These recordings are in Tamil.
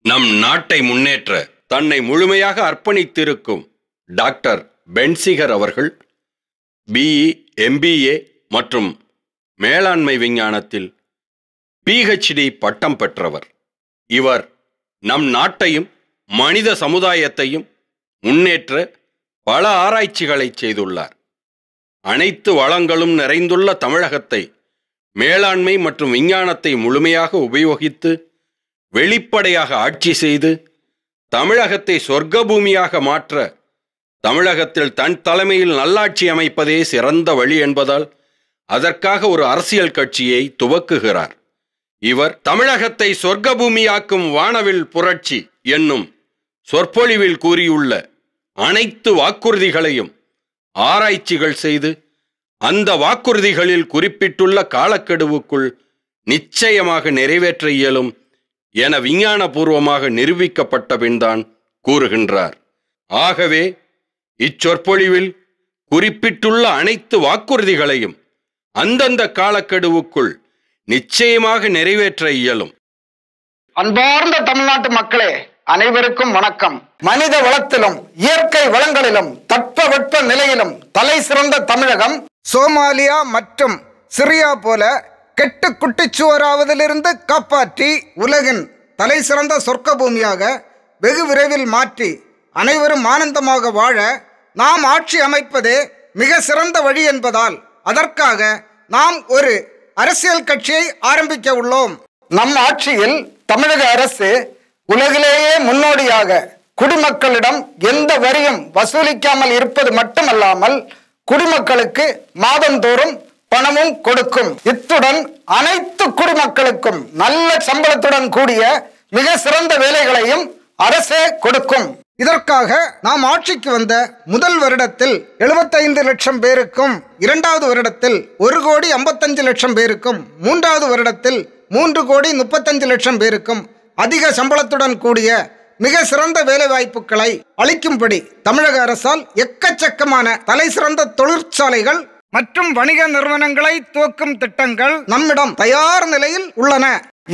நம் நாட்டை முன்னேற்ற தன்னை முழுமையாக அர்ப்பணித்திருக்கும் டாக்டர் பென்சிகர் அவர்கள் பிஇ, MBA மற்றும் மேலாண்மை விஞ்ஞானத்தில் PhD பட்டம் பெற்றவர். இவர் நம் நாட்டையும் மனித சமுதாயத்தையும் முன்னேற்ற பல ஆராய்ச்சிகளை செய்துள்ளார். அனைத்து வளங்களும் நிறைந்துள்ள தமிழகத்தை மேலாண்மை மற்றும் விஞ்ஞானத்தை முழுமையாக உபயோகித்து வெளிப்படையாக ஆட்சி செய்து தமிழகத்தை சொர்க்க பூமியாக மாற்ற தமிழகத்தில் தன் தலைமையில் நல்லாட்சி அமைப்பதே சிறந்த வழி என்பதால் அதற்காக ஒரு அரசியல் கட்சியை துவக்குகிறார். இவர் தமிழகத்தை சொர்க்க பூமியாக்கும் வானவில் புரட்சி என்னும் சொற்பொழிவில் கூறியுள்ள அனைத்து வாக்குறுதிகளையும் ஆராய்ச்சிகள் செய்து அந்த வாக்குறுதிகளில் குறிப்பிட்டுள்ள காலக்கெடுவுக்குள் நிச்சயமாக நிறைவேற்ற இயலும் என விஞ்ஞானபூர்வமாக நிரூபிக்கப்பட்ட பின்தான் கூறுகின்றார். ஆகவே இச்சொற்பொழிவில் குறிப்பிட்டுள்ள அனைத்து வாக்குறுதிகளையும் அந்தந்த காலக்கெடுவுக்குள் நிச்சயமாக நிறைவேற்ற இயலும். அன்பார்ந்த தமிழ்நாட்டு மக்களே, அனைவருக்கும் வணக்கம். மனித வளத்திலும் இயற்கை வளங்களிலும் தட்பவெட்ப நிலையிலும் தலை சிறந்த தமிழகம் சோமாலியா மற்றும் சிரியா போல கெட்டு குட்டிச்சுவராவதிலிருந்து காப்பாற்றி உலகின் தலை சிறந்த சொர்க்க பூமியாக வெகு விரைவில் மாற்றி அனைவரும் ஆனந்தமாக வாழ நாம் ஆட்சி அமைப்பதே மிக சிறந்த வழி என்பதால் அதற்காக நாம் ஒரு அரசியல் கட்சியை ஆரம்பிக்க உள்ளோம். நம் ஆட்சியில் தமிழக அரசு உலகிலேயே முன்னோடியாக குடிமக்களிடம் எந்த வரியும் வசூலிக்காமல் இருப்பது மட்டுமல்லாமல் குடிமக்களுக்கு மாதந்தோறும் பணமும் கொடுக்கும். இத்துடன் அனைத்து குடிமக்களுக்கும் நல்ல சம்பளத்துடன் கூடிய மிக சிறந்த வேலைகளையும் அரசே கொடுக்கும். இதற்காக நாம் ஆட்சிக்கு வந்த முதல் வருடத்தில் 75 லட்சம் பேருக்கும், இரண்டாவது வருடத்தில் 1,55,00,000 பேருக்கும், மூன்றாவது வருடத்தில் 3,35,00,000 பேருக்கும் அதிக சம்பளத்துடன் கூடிய மிக சிறந்த வேலை வாய்ப்புகளை அளிக்கும்படி தமிழக அரசால் எக்கச்சக்கமான தலை சிறந்த தொழிற்சாலைகள் மற்றும் வணிக நிறுவனங்களை துவக்கும் திட்டங்கள் நம்மிடம் தயார் நிலையில் உள்ளன.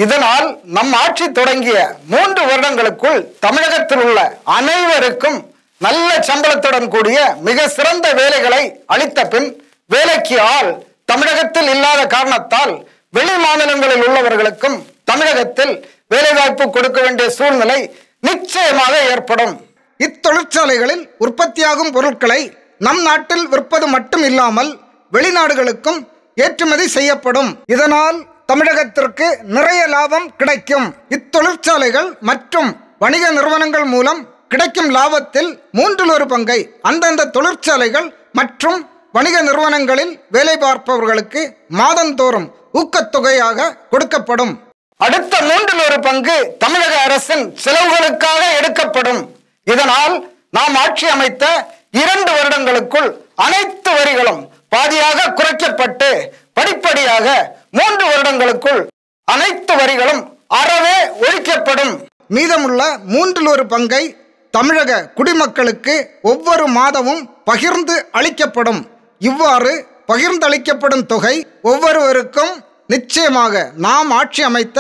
இதனால் நம் ஆட்சி தொடங்கிய 3 வருடங்களுக்குள் தமிழகத்தில் உள்ள அனைவருக்கும் நல்ல சம்பளத்துடன் கூடிய மிக சிறந்த வேலைகளை அளித்த பின் வேலைக்கு ஆள் தமிழகத்தில் இல்லாத காரணத்தால் வெளி மாநிலங்களில் உள்ளவர்களுக்கும் தமிழகத்தில் வேலைவாய்ப்பு கொடுக்க வேண்டிய சூழ்நிலை நிச்சயமாக ஏற்படும். இத்தொழிற்சாலைகளில் உற்பத்தியாகும் பொருட்களை நம் நாட்டில் விற்பது மட்டும் இல்லாமல் வெளிநாடுகளுக்கும் ஏற்றுமதி செய்யப்படும். இதனால் தமிழகத்திற்கு நிறைய லாபம் கிடைக்கும். இத்தொழிற்சாலைகள் மற்றும் வணிக நிறுவனங்கள் மூலம் கிடைக்கும் லாபத்தில் 1/3 பங்கை அந்தந்த தொழிற்சாலைகள் மற்றும் வணிக நிறுவனங்களில் வேலை பார்ப்பவர்களுக்கு மாதந்தோறும் ஊக்கத்தொகையாக கொடுக்கப்படும். அடுத்த 3/4 பங்கு தமிழக அரசின் செலவுகளுக்காக எடுக்கப்படும். இதனால் நாம் ஆட்சி அமைத்த 2 வருடங்களுக்குள் அனைத்து வரிகளும் பாதியாக குறைக்கப்பட்டு படிப்படியாக 3 வருடங்களுக்குள் அனைத்து வரிகளும் அறவே ஒழிக்கப்படும். மீதமுள்ள 3/4 பங்கை தமிழக குடிமக்களுக்கு ஒவ்வொரு மாதமும் பகிர்ந்து அளிக்கப்படும். இவ்வாறு பகிர்ந்தளிக்கப்படும் தொகை ஒவ்வொருவருக்கும் நிச்சயமாக நாம் ஆட்சி அமைத்த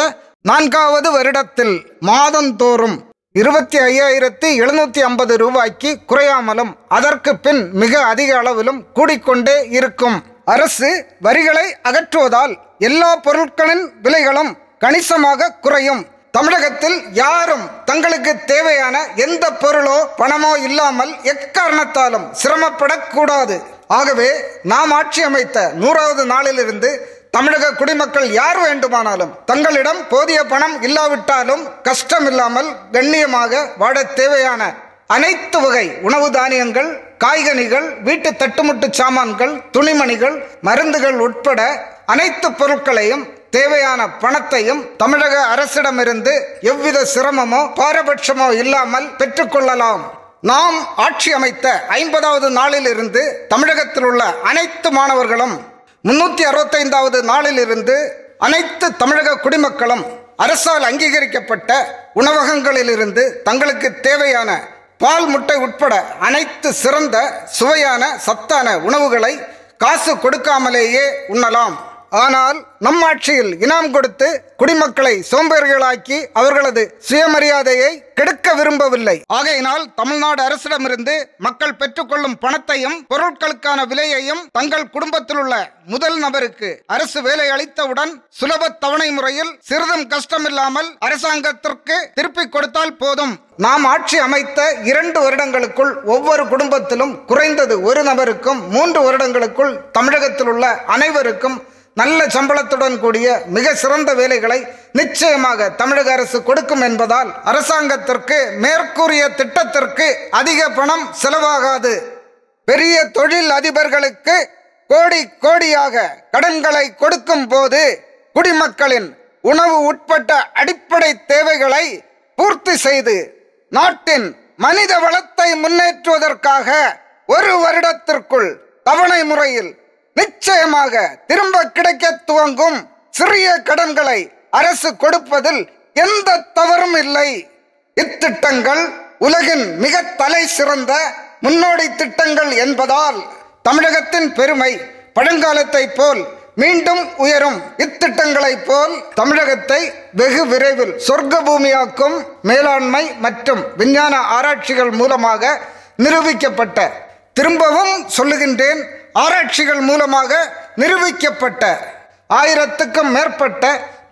4வது வருடத்தில் மாதந்தோறும் 25,750 ரூபாய்க்கு குறையாமலும் அதற்கு பின் மிக அதிக அளவிலும் கூடிக்கொண்டே இருக்கும். அரசு வரிகளை அகற்றுவதால் எல்லா பொருட்களின் விலைகளும் கணிசமாக குறையும். தமிழகத்தில் யாரும் தங்களுக்கு தேவையான எந்த பொருளோ பணமோ இல்லாமல் எக்காரணத்தாலும் சிரமப்படக்கூடாது. ஆகவே நாம் ஆட்சி அமைத்த 100வது நாளிலிருந்து தமிழக குடிமக்கள் யார் வேண்டுமானாலும் தங்களிடம் போதிய பணம் இல்லாவிட்டாலும் கஷ்டமில்லாமல் கண்ணியமாக வாழ தேவையான அனைத்து வகை உணவு தானியங்கள், காய்கனிகள், வீட்டு தட்டுமுட்டு சாமான்கள், துணிமணிகள், மருந்துகள் உட்பட அனைத்து பொருட்களையும் தேவையான பணத்தையும் தமிழக அரசிடமிருந்து எவ்வித சிரமமோ பாரபட்சமோ இல்லாமல் பெற்றுக்கொள்ளலாம். நாம் ஆட்சி அமைத்த 50வது நாளிலிருந்து தமிழகத்தில் உள்ள அனைத்து மாணவர்களும் 365வது நாளிலிருந்து அனைத்து தமிழக குடிமக்களும் அரசால் அங்கீகரிக்கப்பட்ட உணவகங்களிலிருந்து தங்களுக்கு தேவையான பால், முட்டை உட்பட அனைத்து சிறந்த சுவையான சத்தான உணவுகளை காசு கொடுக்காமலேயே உண்ணலாம். ஆனால் நம் ஆட்சியில் இனாம் கொடுத்து குடிமக்களை சோம்பேறிகளாக்கி அவர்களது சுயமரியாதையை கெடுக்க விரும்பவில்லை. ஆகையினால் தமிழ்நாடு அரசிடமிருந்து மக்கள் பெற்றுக்கொள்ளும் பணத்தையும் பொருட்களுக்கான விலையையும் தங்கள் குடும்பத்தில் உள்ள முதல் நபருக்கு அரசு வேலை அளித்தவுடன் சுலப தவணை முறையில் சிறிதும் கஷ்டமில்லாமல் அரசாங்கத்திற்கு திருப்பிக் கொடுத்தால் போதும். நாம் ஆட்சி அமைத்த 2 வருடங்களுக்குள் ஒவ்வொரு குடும்பத்திலும் குறைந்தது ஒரு நபருக்கும் 3 வருடங்களுக்குள் தமிழகத்தில் உள்ள அனைவருக்கும் நல்ல சம்பளத்துடன் கூடிய மிக சிறந்த வேலைகளை நிச்சயமாக தமிழக அரசு கொடுக்கும் என்பதால் அரசாங்கத்திற்கு மேற்கூறிய திட்டத்திற்கு அதிக பணம் செலவாகாது. பெரிய தொழில் அதிபர்களுக்கு கோடி கோடியாக கடன்களை கொடுக்கும் போது குடிமக்களின் உணவு உட்பட்ட அடிப்படை தேவைகளை பூர்த்தி செய்து நாட்டின் மனித வளத்தை முன்னேற்றுவதற்காக 1 வருடத்திற்குள் தவணை முறையில் நிச்சயமாக திரும்ப கிடைக்க துவங்கும் சிறிய கடன்களை அரசு கொடுப்பதில் எந்த தவறும் இல்லை. இத்திட்டங்கள் உலகின் மிக தலை சிறந்த முன்னோடி திட்டங்கள் என்பதால் தமிழகத்தின் பெருமை பழங்காலத்தை போல் மீண்டும் உயரும். இத்திட்டங்களை போல் தமிழகத்தை வெகு விரைவில் சொர்க்க பூமியாக்கும் மேலாண்மை மற்றும் விஞ்ஞான ஆராய்ச்சிகள் மூலமாக நிரூபிக்கப்பட்ட, திரும்பவும் சொல்லுகின்றேன், ஆராய்ச்சிகள் மூலமாக நிரூபிக்கப்பட்ட 1000க்கும் மேற்பட்ட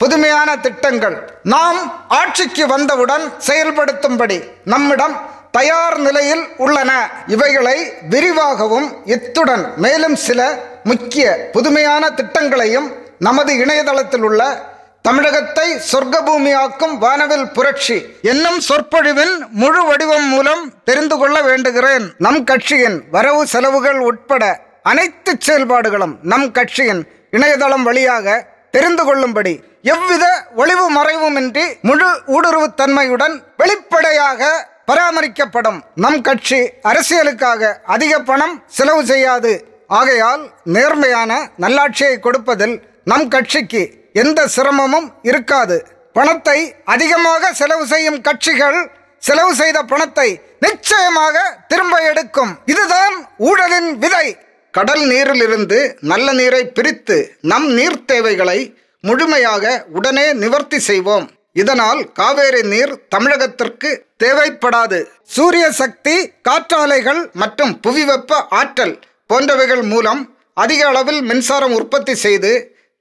புதுமையான திட்டங்கள் நாம் ஆட்சிக்கு வந்தவுடன் செயல்படுத்தும்படி நம்மிடம் தயார் நிலையில் உள்ளன. இவைகளை விரிவாகவும் இத்துடன் மேலும் சில முக்கிய புதுமையான திட்டங்களையும் நமது இணையதளத்தில் உள்ள தமிழகத்தை சொர்க்க பூமியாக்கும் வானவில் புரட்சி என்னும் சொற்பொழிவின் முழு வடிவம் மூலம் தெரிந்து கொள்ள வேண்டுகிறேன். நம் கட்சியின் வரவு செலவுகள் உட்பட அனைத்து செயல்பாடுகளும் நம் கட்சியின் இணையதளம் வழியாக தெரிந்து கொள்ளும்படி எவ்வித ஒளிவு மறைவுமின்றி முழு ஊடுருவுத்தன்மையுடன் வெளிப்படையாக பராமரிக்கப்படும். நம் கட்சி அரசியலுக்காக அதிக பணம் செலவு செய்யாது. ஆகையால் நேர்மையான நல்லாட்சியை கொடுப்பதில் நம் கட்சிக்கு எந்த சிரமமும் இருக்காது. பணத்தை அதிகமாக செலவு செய்யும் கட்சிகள் செலவு செய்த பணத்தை நிச்சயமாக திரும்ப எடுக்கும். இதுதான் ஊழலின் விதை. கடல் நீரிலிருந்து நல்ல நீரை பிரித்து நம் நீர் தேவைகளை முழுமையாக உடனே நிவர்த்தி செய்வோம். இதனால் காவேரி நீர் தமிழகத்திற்கு தேவைப்படாது. சூரிய சக்தி, காற்றாலைகள் மற்றும் புவி வெப்ப ஆற்றல் போன்றவைகள் மூலம் அதிக அளவில் மின்சாரம் உற்பத்தி செய்து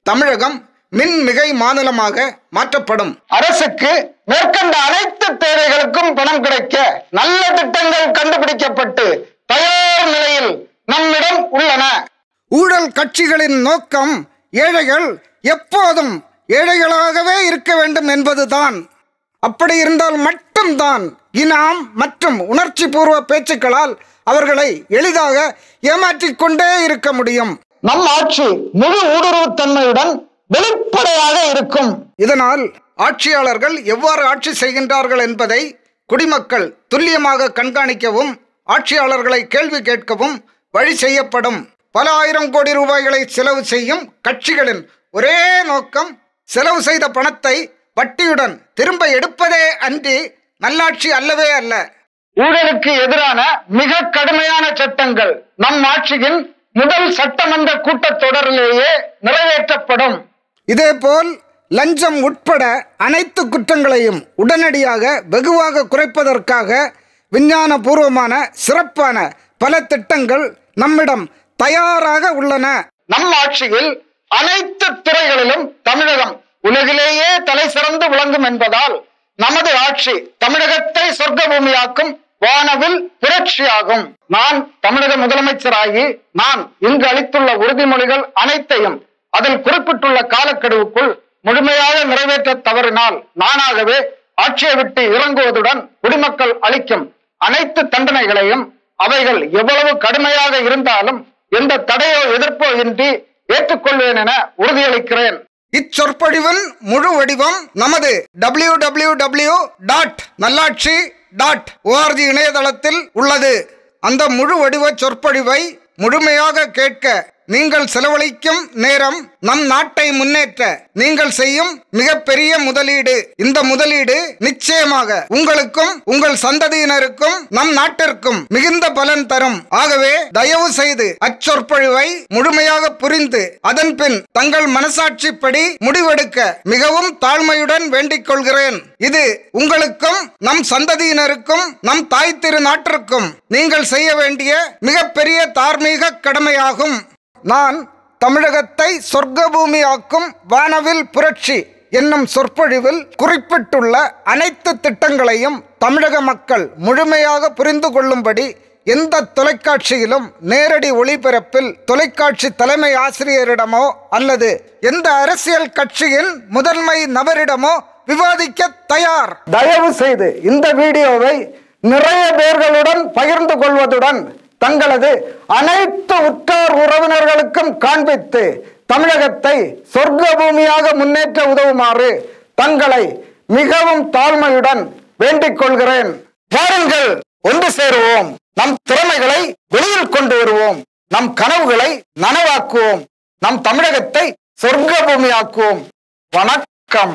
தமிழகம் மின் மிகை மாநிலமாக மாற்றப்படும். அரசுக்கு மேற்கண்ட அனைத்து தேவைகளுக்கும் பணம் கிடைக்க நல்ல திட்டங்கள் கண்டுபிடிக்கப்பட்டு தயார் நிலையில் நம்மிடம் உள்ளன. ஊழல் கட்சிகளின் நோக்கம் ஏழைகள் எப்போதும் ஏழைகளாகவே இருக்க வேண்டும் என்பதுதான். அப்படி இருந்தால் மட்டும்தான் இனாம் மற்றும் உணர்ச்சி பூர்வ பேச்சுக்களால் அவர்களை எளிதாக ஏமாற்றிக் கொண்டே இருக்க முடியும். நம் ஆட்சி முழு ஊடுருவுத்தன்மையுடன் வெளிப்படையாக இருக்கும். இதனால் ஆட்சியாளர்கள் எவ்வாறு ஆட்சி செய்கின்றார்கள் என்பதை குடிமக்கள் துல்லியமாக கண்காணிக்கவும் ஆட்சியாளர்களை கேள்வி கேட்கவும் வழி செய்யப்படும். பல ஆயிரம் கோடி ரூபாய்களை செலவு செய்யும் கட்சிகளின் ஒரே நோக்கம் செலவு செய்த பணத்தை வட்டியுடன் திரும்ப எடுப்பதே அன்றி நல்லாட்சி அல்லவே அல்ல. ஊழலுக்கு எதிரான மிக கடுமையான சட்டங்கள் நம் ஆட்சியின் முதல் சட்டமன்ற கூட்டத்தொடரிலேயே நிறைவேற்றப்படும். இதேபோல் லஞ்சம் உட்பட அனைத்து குற்றங்களையும் உடனடியாக வெகுவாக குறைப்பதற்காக விஞ்ஞான பூர்வமான சிறப்பான பல திட்டங்கள் நம்மிடம் தயாராக உள்ளன. நம் ஆட்சியில் அனைத்து துறைகளிலும் தமிழகம் உலகிலேயே தலை சிறந்து விளங்கும் என்பதால் நமது ஆட்சி தமிழகத்தை சொர்க்க பூமியாக்கும் வானவில் புரட்சியாகும். நான் தமிழக முதலமைச்சராகி நான் இங்கு அளித்துள்ள உறுதிமொழிகள் அனைத்தையும் அதில் குறிப்பிட்டுள்ள காலக்கெடுவுக்குள் முழுமையாக நிறைவேற்ற தவறினால் நானாகவே ஆட்சியை விட்டு இறங்குவதுடன் குடிமக்கள் அளிக்கும் அனைத்து தண்டனைகளையும் அவைகள் எவ்வளவு கடுமையாக இருந்தாலும் எந்த தடையோ எதிர்ப்போ இன்றி ஏற்றுக்கொள்வேன் என உறுதியளிக்கிறேன். இச்சொற்பொழிவின் முழு வடிவம் நமது www.nallaatchi.org இணையதளத்தில் உள்ளது. அந்த முழு வடிவ சொற்பொழிவை முழுமையாக கேட்க நீங்கள் செலவழிக்கும் நேரம் நம் நாட்டை முன்னேற்ற நீங்கள் செய்யும் மிகப்பெரிய முதலீடு. இந்த முதலீடு நிச்சயமாக உங்களுக்கும் உங்கள் சந்ததியினருக்கும் நம் நாட்டிற்கும் மிகுந்த பலன் தரும். ஆகவே தயவு செய்து அச்சொற்பொழிவை முழுமையாக புரிந்து அதன் பின் தங்கள் மனசாட்சிப்படி முடிவெடுக்க மிகவும் தாழ்மையுடன் வேண்டிக் கொள்கிறேன். இது உங்களுக்கும் நம் சந்ததியினருக்கும் நம் தாய் திரு நாட்டிற்கும் நீங்கள் செய்ய வேண்டிய மிகப்பெரிய தார்மீக கடமையாகும். நான் தமிழகத்தை சொர்க்க பூமியாக்கும் வானவில் புரட்சி என்னும் சொற்பொழிவில் குறிப்பிட்டுள்ள அனைத்து திட்டங்களையும் தமிழக மக்கள் முழுமையாக புரிந்து கொள்ளும்படி எந்த தொலைக்காட்சியிலும் நேரடி ஒளிபரப்பில் தொலைக்காட்சி தலைமை ஆசிரியரிடமோ அல்லது எந்த அரசியல் கட்சியின் முதன்மை நபரிடமோ விவாதிக்க தயார். தயவு செய்து இந்த வீடியோவை நிறைய பேர்களுடன் பகிர்ந்து கொள்வதுடன் தங்களது அனைத்து உற்றார் உறவினர்களுக்கும் காண்பித்து தமிழகத்தை சொர்க்க பூமியாக முன்னேற்ற உதவுமாறு தங்களை மிகவும் தாழ்மையுடன் வேண்டிக் கொள்கிறேன். வாருங்கள், ஒன்று சேருவோம். நம் திறமைகளை வெளியில் கொண்டு வருவோம். நம் கனவுகளை நனவாக்குவோம். நம் தமிழகத்தை சொர்க்க பூமியாக்குவோம். வணக்கம்.